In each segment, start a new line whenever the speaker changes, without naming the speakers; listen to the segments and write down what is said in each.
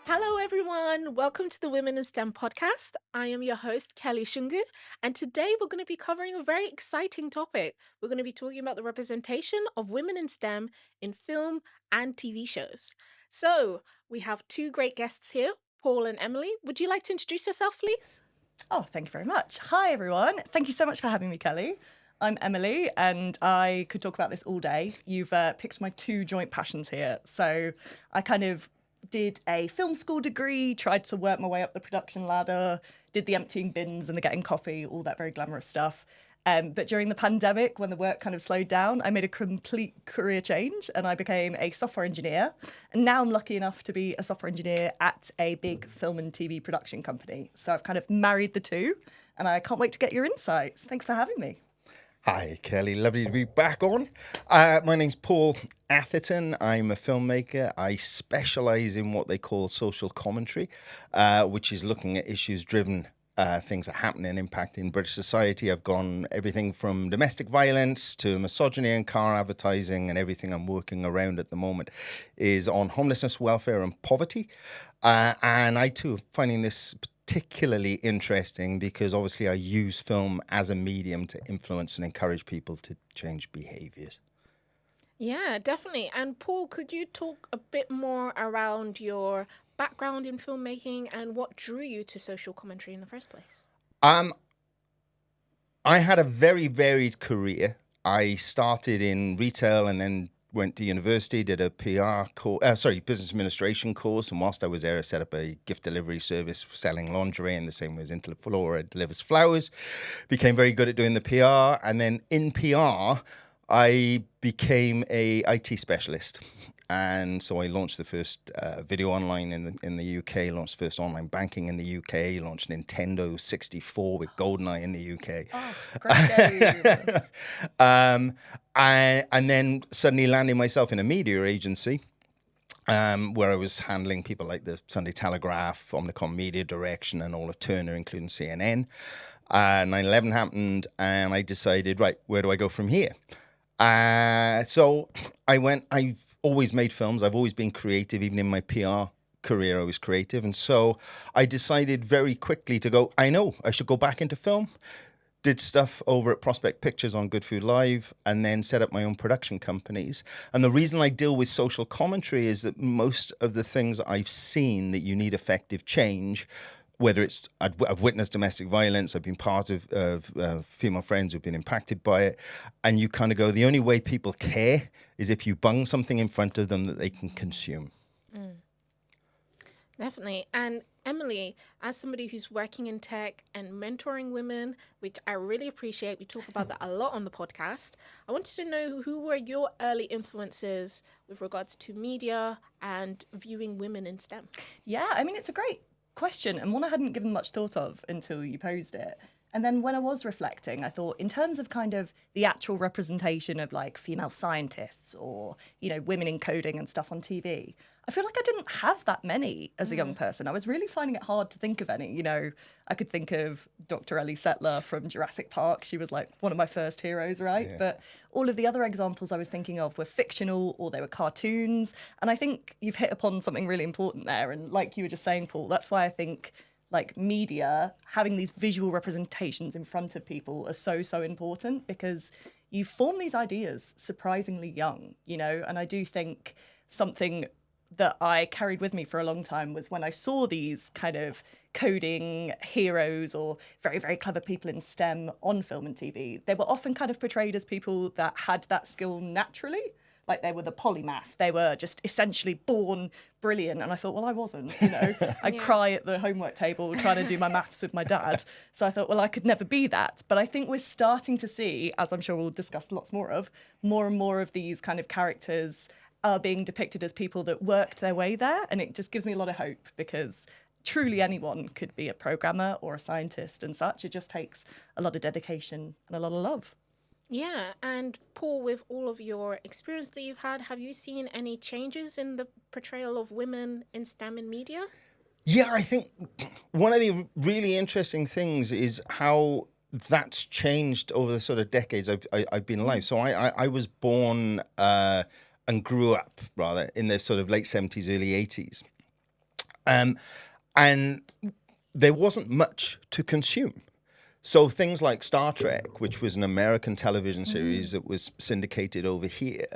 Hello, everyone. Welcome to the Women in STEM podcast. I am your host, Kelly Shungu, and today we're going to be covering a very exciting topic. We're going to be talking about the representation of women in STEM in film and TV shows. So, we have two great guests here, Paul and Emily. Would you like to introduce yourself, please?
Oh, thank you very much. Hi, everyone. Thank you so much for having me, Kelly. I'm Emily, and I could talk about this all day. You've picked my two joint passions here. So I kind of did a film school degree, tried to work my way up the production ladder, did the emptying bins and the getting coffee, all that very glamorous stuff. But during the pandemic, when the work kind of slowed down, I made a complete career change and I became a software engineer. And now I'm lucky enough to be a software engineer at a big film and TV production company. So I've kind of married the two and I can't wait to get your insights. Thanks for having me.
Hi, Kelly. Lovely to be back on. My name's Paul Atherton. I'm a filmmaker. I specialise in what they call social commentary, which is looking at issues-driven things that happen and impact in British society. I've gone everything from domestic violence to misogyny and car advertising, and everything I'm working around at the moment is on homelessness, welfare and poverty. And I too am finding this particularly interesting because obviously I use film as a medium to influence and encourage people to change behaviours.
Yeah, definitely. And Paul, could you talk a bit more around your background in filmmaking and what drew you to social commentary in the first place?
I had a very varied career. I started in retail and then went to university, did a business administration course. And whilst I was there, I set up a gift delivery service selling lingerie, and the same was Interflora delivers flowers. Became very good at doing the PR. And then in PR, I became a IT specialist. And so I launched the first video online in the UK, launched the first online banking in the UK, launched Nintendo 64 with GoldenEye in the UK.
Oh, great game.
And then suddenly landing myself in a media agency where I was handling people like the Sunday Telegraph, Omnicom Media Direction, and all of Turner, including CNN. 9/11 happened, and I decided, right, where do I go from here? So I've always made films. I've always been creative. Even in my PR career, I was creative. And so I decided very quickly to go, I know, I should go back into film. Did stuff over at Prospect Pictures on Good Food Live, and then set up my own production companies. And the reason I deal with social commentary is that most of the things I've seen that you need effective change, whether it's I've witnessed domestic violence, I've been part of female friends who've been impacted by it, and you kind of go, the only way people care is if you bung something in front of them that they can consume.
Definitely. And Emily, as somebody who's working in tech and mentoring women, which I really appreciate, we talk about that a lot on the podcast. I wanted to know who were your early influences with regards to media and viewing women in STEM?
Yeah, I mean, it's a great question and one I hadn't given much thought of until you posed it. And then when I was reflecting, I thought in terms of kind of the actual representation of like female scientists or, you know, women in coding and stuff on TV, I feel like I didn't have that many as a young person. I was really finding it hard to think of any. You know, I could think of Dr. Ellie Settler from Jurassic Park. She was like one of my first heroes, right?
Yeah.
But all of the other examples I was thinking of were fictional or they were cartoons. And I think you've hit upon something really important there. And like you were just saying, Paul, that's why I think like media, having these visual representations in front of people are so important because you form these ideas surprisingly young, you know, and I do think something that I carried with me for a long time was when I saw these kind of coding heroes or very, very clever people in STEM on film and TV, they were often kind of portrayed as people that had that skill naturally. Like they were the polymath. They were just essentially born brilliant. And I thought, well, I wasn't, you know. I'd cry at the homework table trying to do my maths with my dad. So I thought, well, I could never be that. But I think we're starting to see, as I'm sure we'll discuss lots more of, more and more of these kind of characters are being depicted as people that worked their way there. And it just gives me a lot of hope because truly anyone could be a programmer or a scientist and such. It just takes a lot of dedication and a lot of love.
Yeah, and Paul, with all of your experience that you've had, have you seen any changes in the portrayal of women in STEM in media?
Yeah, I think one of the really interesting things is how that's changed over the sort of decades I've been alive. So I was born and grew up, rather, in the sort of late 70s, early 80s. And there wasn't much to consume. So things like Star Trek, which was an American television series that was syndicated over here,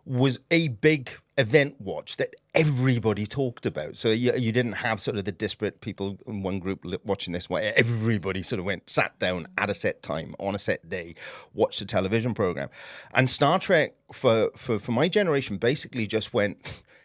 was a big event watch that everybody talked about. So you didn't have sort of the disparate people in one group watching this. Everybody sort of sat down at a set time on a set day, watched the television program. And Star Trek, for my generation, basically just went,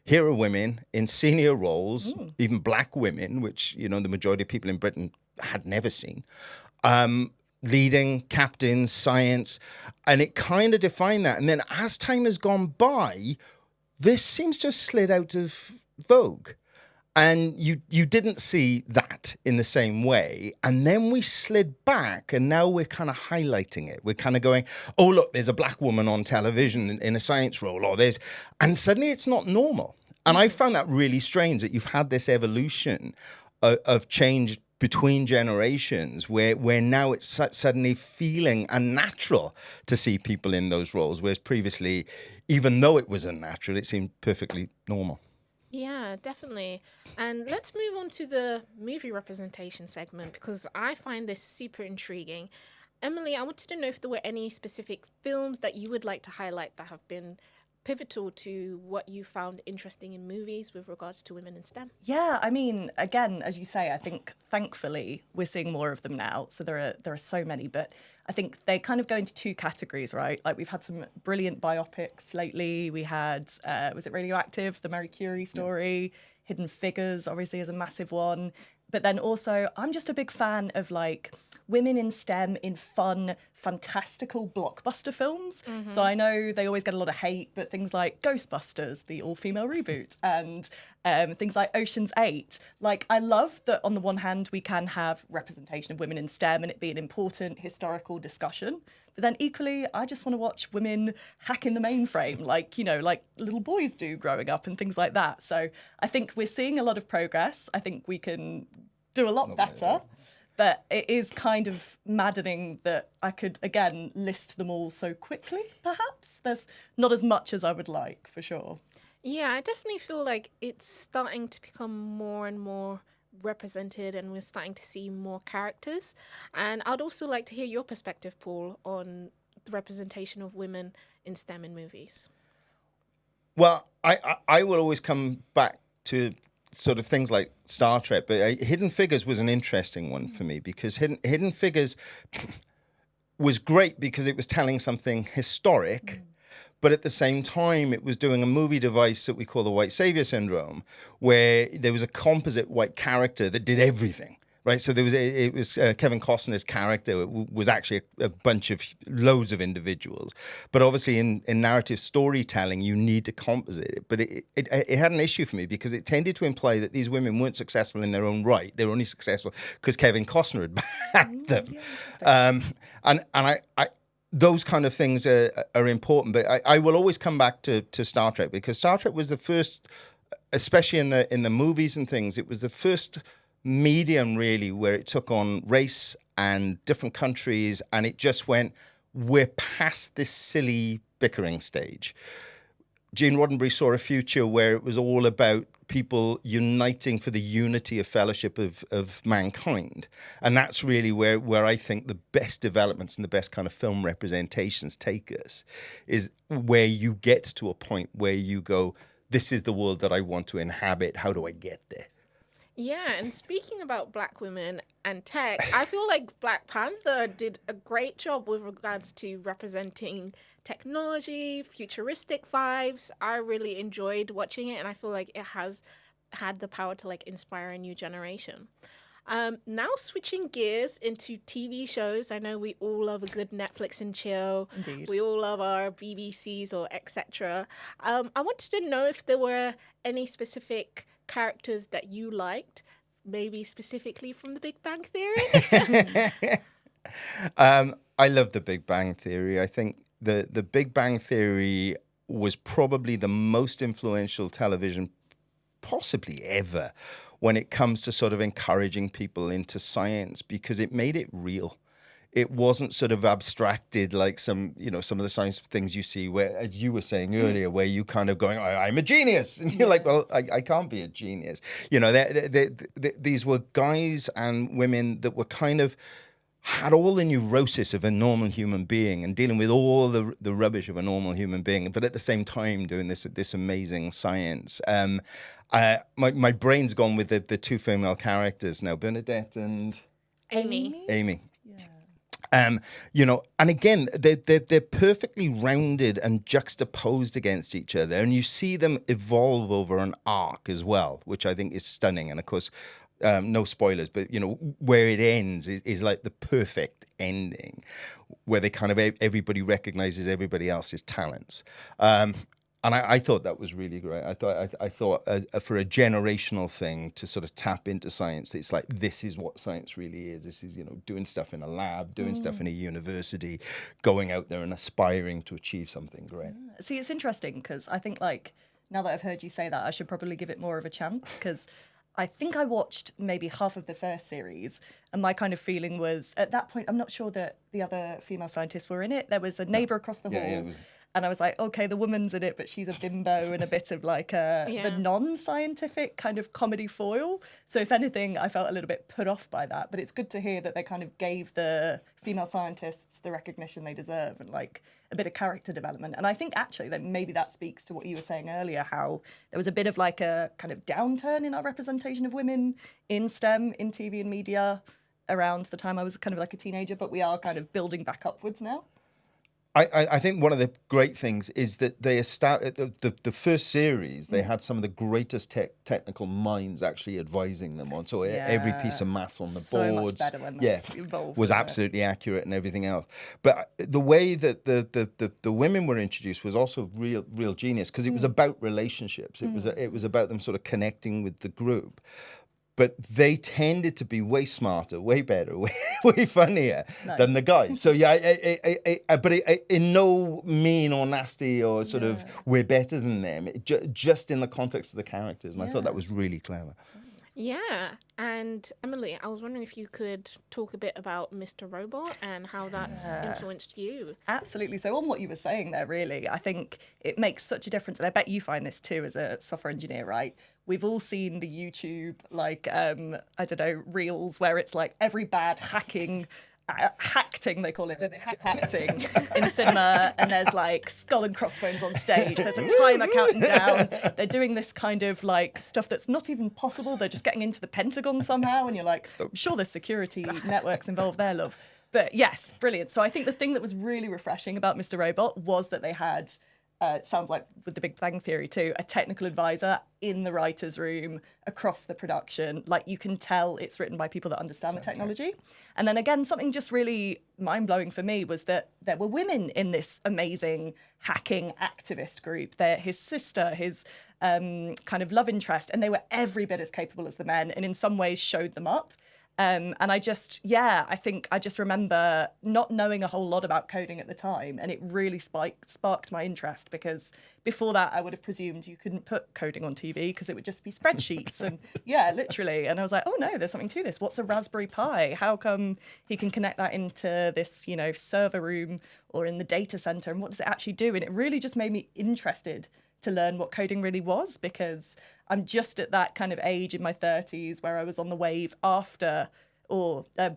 here are women in senior roles, even black women, which, the majority of people in Britain had never seen, leading, captains, science, and it kind of defined that. And then as time has gone by, this seems to have slid out of vogue. And you didn't see that in the same way. And then we slid back, and now we're kind of highlighting it. We're kind of going, oh, look, there's a black woman on television in a science role, and suddenly it's not normal. And I found that really strange that you've had this evolution of change between generations where now it's suddenly feeling unnatural to see people in those roles, whereas previously, even though it was unnatural, it seemed perfectly normal.
Yeah, definitely. And let's move on to the movie representation segment, because I find this super intriguing. Emily, I wanted to know if there were any specific films that you would like to highlight that have been pivotal to what you found interesting in movies with regards to women in STEM.
Yeah, I mean, again, as you say, I think thankfully we're seeing more of them now. So there are so many, but I think they kind of go into two categories, right? Like we've had some brilliant biopics lately. We had, was it Radioactive, the Marie Curie story? Hidden Figures, obviously, is a massive one. But then also, I'm just a big fan of like women in STEM in fun, fantastical blockbuster films. So I know they always get a lot of hate, but things like Ghostbusters, the all-female reboot, and things like Ocean's 8. Like, I love that on the one hand, we can have representation of women in STEM and it be an important historical discussion. But then equally, I just want to watch women hacking the mainframe, like little boys do growing up and things like that. So I think we're seeing a lot of progress. I think we can do a lot better. But it is kind of maddening that I could, again, list them all so quickly, perhaps. There's not as much as I would like, for sure.
Yeah, I definitely feel like it's starting to become more and more represented, and we're starting to see more characters. And I'd also like to hear your perspective, Paul, on the representation of women in STEM in movies.
Well, I will always come back to sort of things like Star Trek, but Hidden Figures was an interesting one for me because Hidden Figures was great because it was telling something historic, but at the same time, it was doing a movie device that we call the white savior syndrome, where there was a composite white character that did everything. Right, so it was Kevin Costner's character was actually a bunch of loads of individuals, but obviously in narrative storytelling you need to composite it. But it had an issue for me because it tended to imply that these women weren't successful in their own right; they were only successful because Kevin Costner had backed them. And I those kind of things are important. But I will always come back to Star Trek because Star Trek was the first, especially in the movies and things, it was the first medium really where it took on race and different countries, and it just went, we're past this silly bickering stage. Gene Roddenberry saw a future where it was all about people uniting for the unity of fellowship of mankind, and that's really where I think the best developments and the best kind of film representations take us, is where you get to a point where you go, this is the world that I want to inhabit, how do I get there?
Yeah, and speaking about black women and tech, I feel like Black Panther did a great job with regards to representing technology, futuristic vibes. I really enjoyed watching it, and I feel like it has had the power to like inspire a new generation. Now switching gears into TV shows. I know we all love a good Netflix and chill.
Indeed.
We all love our BBCs or etc. I wanted to know if there were any specific characters that you liked, maybe specifically from The Big Bang Theory.
I love The Big Bang Theory. I think the Big Bang Theory was probably the most influential television possibly ever when it comes to sort of encouraging people into science, because it made it real. it wasn't sort of abstracted like some of the science things you see where, as you were saying earlier, where you kind of going, I'm a genius. And you're like, well, I can't be a genius. These were guys and women that were kind of had all the neurosis of a normal human being and dealing with all the rubbish of a normal human being, but at the same time doing this amazing science. My brain's gone with the two female characters now, Bernadette and Amy. And again, they're perfectly rounded and juxtaposed against each other, and you see them evolve over an arc as well, which I think is stunning. And of course, no spoilers, but where it ends is like the perfect ending, where they kind of everybody recognizes everybody else's talents. And I thought that was really great. I thought for a generational thing to sort of tap into science, it's like, this is what science really is. This is, doing stuff in a lab, doing stuff in a university, going out there and aspiring to achieve something great.
See, it's interesting because I think, like, now that I've heard you say that, I should probably give it more of a chance, because I think I watched maybe half of the first series, and my kind of feeling was, at that point, I'm not sure that the other female scientists were in it. There was a neighbour across the hall. And I was like, okay, the woman's in it, but she's a bimbo and a bit of like the non-scientific kind of comedy foil. So if anything, I felt a little bit put off by that. But it's good to hear that they kind of gave the female scientists the recognition they deserve and like a bit of character development. And I think actually that maybe that speaks to what you were saying earlier, how there was a bit of like a kind of downturn in our representation of women in STEM, in TV and media around the time I was kind of like a teenager, but we are kind of building back upwards now.
I think one of the great things is that they the first series, they had some of the greatest technical minds actually advising them on. So every piece of maths on the boards,
much better when that's involved,
was absolutely accurate and everything else. But the way that the women were introduced was also real genius, because it was about relationships. It was about them sort of connecting with the group. But they tended to be way smarter, way better, way funnier than the guys. So but in no mean or nasty or sort of we're better than them. Just in the context of the characters, and I thought that was really clever.
Yeah, and Emily, I was wondering if you could talk a bit about Mr. Robot and how that's influenced you.
Absolutely. So on what you were saying there, really, I think it makes such a difference. And I bet you find this too as a software engineer, right? We've all seen the YouTube, like, reels where it's like every bad hacking, they call it, acting in cinema, and there's like skull and crossbones on stage. There's a timer counting down. They're doing this kind of like stuff that's not even possible. They're just getting into the Pentagon somehow, and you're like, I'm sure there's security networks involved there, love. But yes, brilliant. So I think the thing that was really refreshing about Mr. Robot was that they had, it sounds like with the Big Bang Theory too, a technical advisor in the writer's room across the production. Like, you can tell it's written by people that understand the technology. And then again, something just really mind-blowing for me was that there were women in this amazing hacking activist group. They're his sister, his kind of love interest, and they were every bit as capable as the men, and in some ways showed them up. And I think I just remember not knowing a whole lot about coding at the time, and it really sparked my interest, because before that I would have presumed you couldn't put coding on TV because it would just be spreadsheets and literally. And I was like, oh no, there's something to this. What's a Raspberry Pi? How come he can connect that into this, server room or in the data center, and what does it actually do? And it really just made me interested to learn what coding really was, because I'm just at that kind of age in my 30s where I was on the wave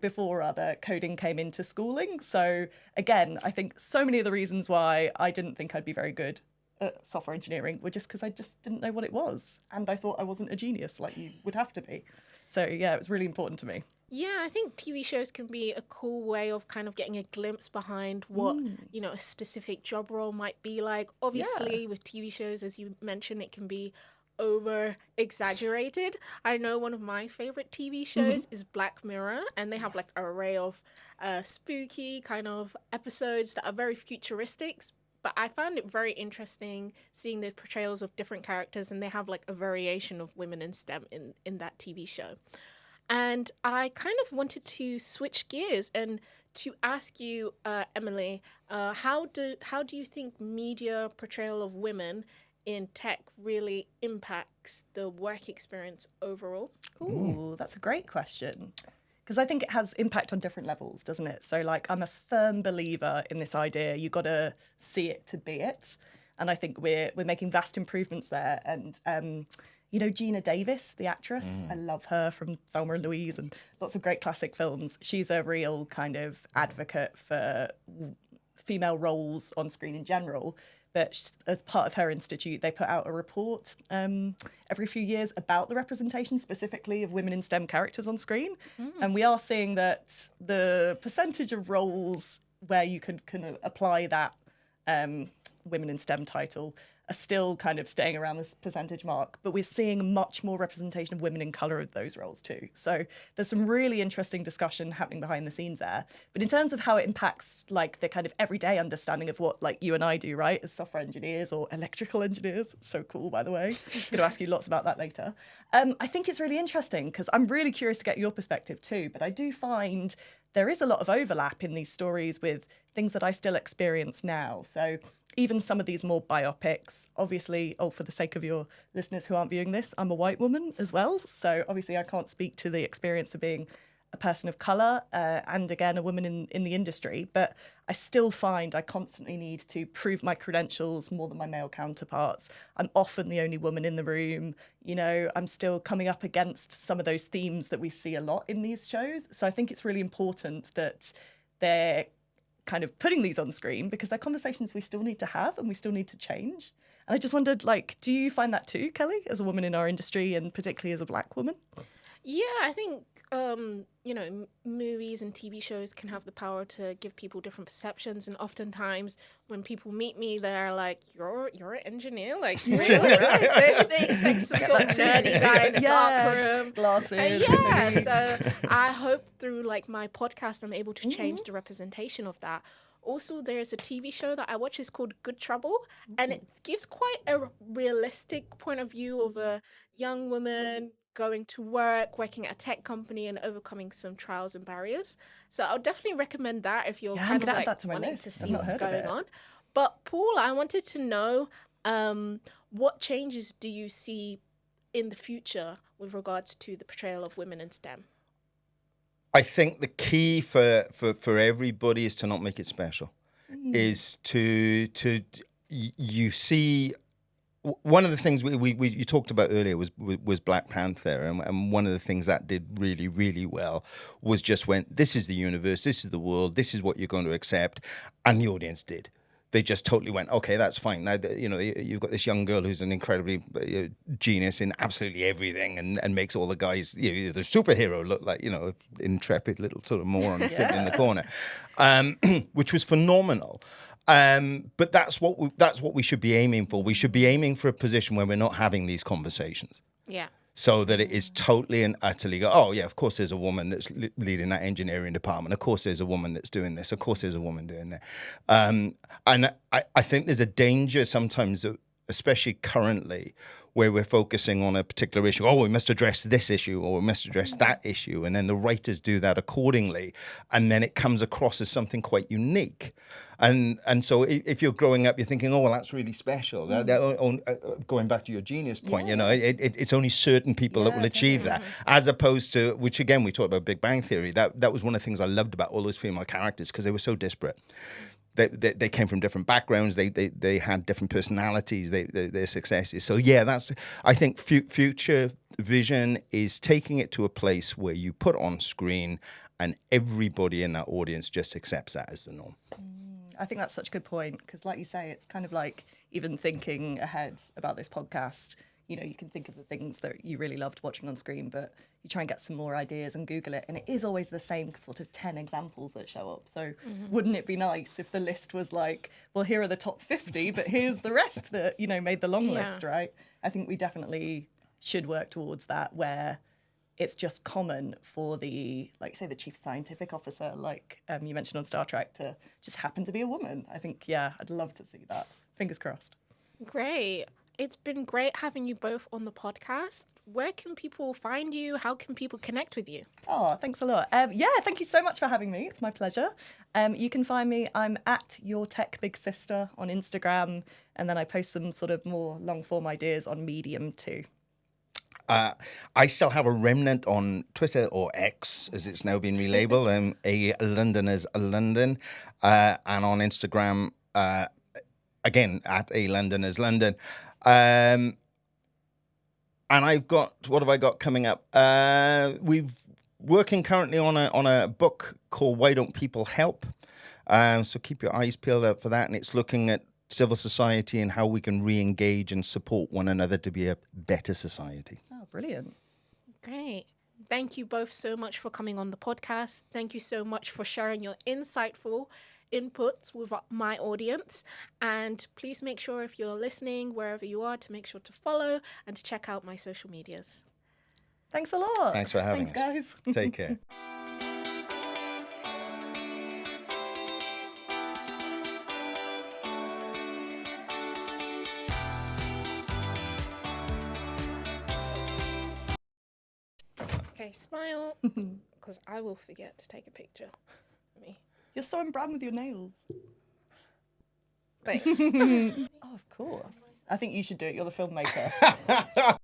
before rather, coding came into schooling. So again, I think so many of the reasons why I didn't think I'd be very good at software engineering were just because I just didn't know what it was. And I thought I wasn't a genius like you would have to be. So yeah, it was really important to me.
Yeah, I think TV shows can be a cool way of kind of getting a glimpse behind what, a specific job role might be like. Obviously, with TV shows, as you mentioned, it can be over exaggerated. I know one of my favorite TV shows is Black Mirror, and they have like an array of spooky kind of episodes that are very futuristic. But I found it very interesting seeing the portrayals of different characters, and they have like a variation of women in STEM in that TV show. And I kind of wanted to switch gears and to ask you, Emily, how do you think media portrayal of women in tech really impacts the work experience overall?
Ooh, that's a great question. Because I think it has impact on different levels, doesn't it? So, like, I'm a firm believer in this idea. You got to see it to be it. And I think we're making vast improvements there. And, Gina Davis, the actress, I love her from Thelma and Louise and lots of great classic films. She's a real kind of advocate for female roles on screen in general. But as part of her institute, they put out a report every few years about the representation specifically of women in STEM characters on screen. And we are seeing that the percentage of roles where you can apply that women in STEM title are still kind of staying around this percentage mark, but we're seeing much more representation of women in colour of those roles too. So there's some really interesting discussion happening behind the scenes there. But in terms of how it impacts like the kind of everyday understanding of what like you and I do, right, as software engineers or electrical engineers, so cool, by the way. I'm going to ask you lots about that later. I think it's really interesting because I'm really curious to get your perspective too, but I do find there is a lot of overlap in these stories with things that I still experience now. So even some of these more biopics, obviously, for the sake of your listeners who aren't viewing this, I'm a white woman as well. So obviously I can't speak to the experience of being a person of colour and, again, a woman in the industry. But I still find I constantly need to prove my credentials more than my male counterparts. I'm often the only woman in the room. I'm still coming up against some of those themes that we see a lot in these shows. So I think it's really important that they're kind of putting these on screen because they're conversations we still need to have and we still need to change. And I just wondered, do you find that too, Kelly, as a woman in our industry and particularly as a Black woman?
Yeah, I think, movies and TV shows can have the power to give people different perceptions. And oftentimes when people meet me, they're like, you're an engineer? Like, really? they expect some sort of nerdy guy in a dark room.
Glasses.
So I hope through my podcast, I'm able to change the representation of that. Also, there's a TV show that I watch. It's called Good Trouble, and it gives quite a realistic point of view of a young woman going to work, working at a tech company, and overcoming some trials and barriers. So I'll definitely recommend that if you're kind of wanting to see what's going on. But Paul, I wanted to know what changes do you see in the future with regards to the portrayal of women in STEM?
I think the key for everybody is to not make it special. Is to you see. One of the things you talked about earlier was Black Panther, and one of the things that did really, really well was just went, this is the universe, this is the world, this is what you're going to accept, and the audience did. They just totally went, okay, that's fine. Now, you've got this young girl who's an incredibly genius in absolutely everything and makes all the guys, the superhero look like, intrepid little sort of moron sitting in the corner, which was phenomenal. But that's what we should be aiming for. We should be aiming for a position where we're not having these conversations.
Yeah.
So that it is totally and utterly of course there's a woman that's leading that engineering department. Of course there's a woman that's doing this. Of course there's a woman doing that. And I think there's a danger sometimes, especially currently, where we're focusing on a particular issue. We must address this issue or we must address that issue. And then the writers do that accordingly. And then it comes across as something quite unique. And so if you're growing up, you're thinking, that's really special. Going back to your genius point, it's only certain people that will achieve that. As opposed to, which again, we talked about Big Bang Theory. That was one of the things I loved about all those female characters because they were so disparate. They came from different backgrounds. They had different personalities. Their successes. So I think future vision is taking it to a place where you put on screen and everybody in that audience just accepts that as the norm.
I think that's such a good point because, like you say, it's kind of like even thinking ahead about this podcast. You can think of the things that you really loved watching on screen, but you try and get some more ideas and Google it, and it is always the same sort of 10 examples that show up. So wouldn't it be nice if the list was like, well, here are the top 50, but here's the rest that, made the long list, right? I think we definitely should work towards that where it's just common for the, say, the chief scientific officer, you mentioned on Star Trek, to just happen to be a woman. I think, I'd love to see that. Fingers crossed.
Great. It's been great having you both on the podcast. Where can people find you? How can people connect with you?
Oh, thanks a lot. Thank you so much for having me. It's my pleasure. You can find me, I'm at Your Tech Big Sister on Instagram, and then I post some sort of more long-form ideas on Medium too.
I still have a remnant on Twitter, or X, as it's now been relabeled, A Londoners London, and on Instagram, again, at A Londoners London. And I've got, what have I got coming up? We've working currently on a book called Why Don't People Help? So keep your eyes peeled out for that. And it's looking at civil society and how we can re-engage and support one another to be a better society.
Oh, brilliant.
Great. Thank you both so much for coming on the podcast. Thank you so much for sharing your insightful inputs with my audience. And please make sure, if you're listening, wherever you are, to make sure to follow and to check out my social medias.
Thanks a lot.
Thanks for having
us.
Thanks, guys. Take care.
Okay, smile, because I will forget to take a picture of me.
You're so on brand with your nails.
Thanks.
Oh, of course. I think you should do it. You're the filmmaker.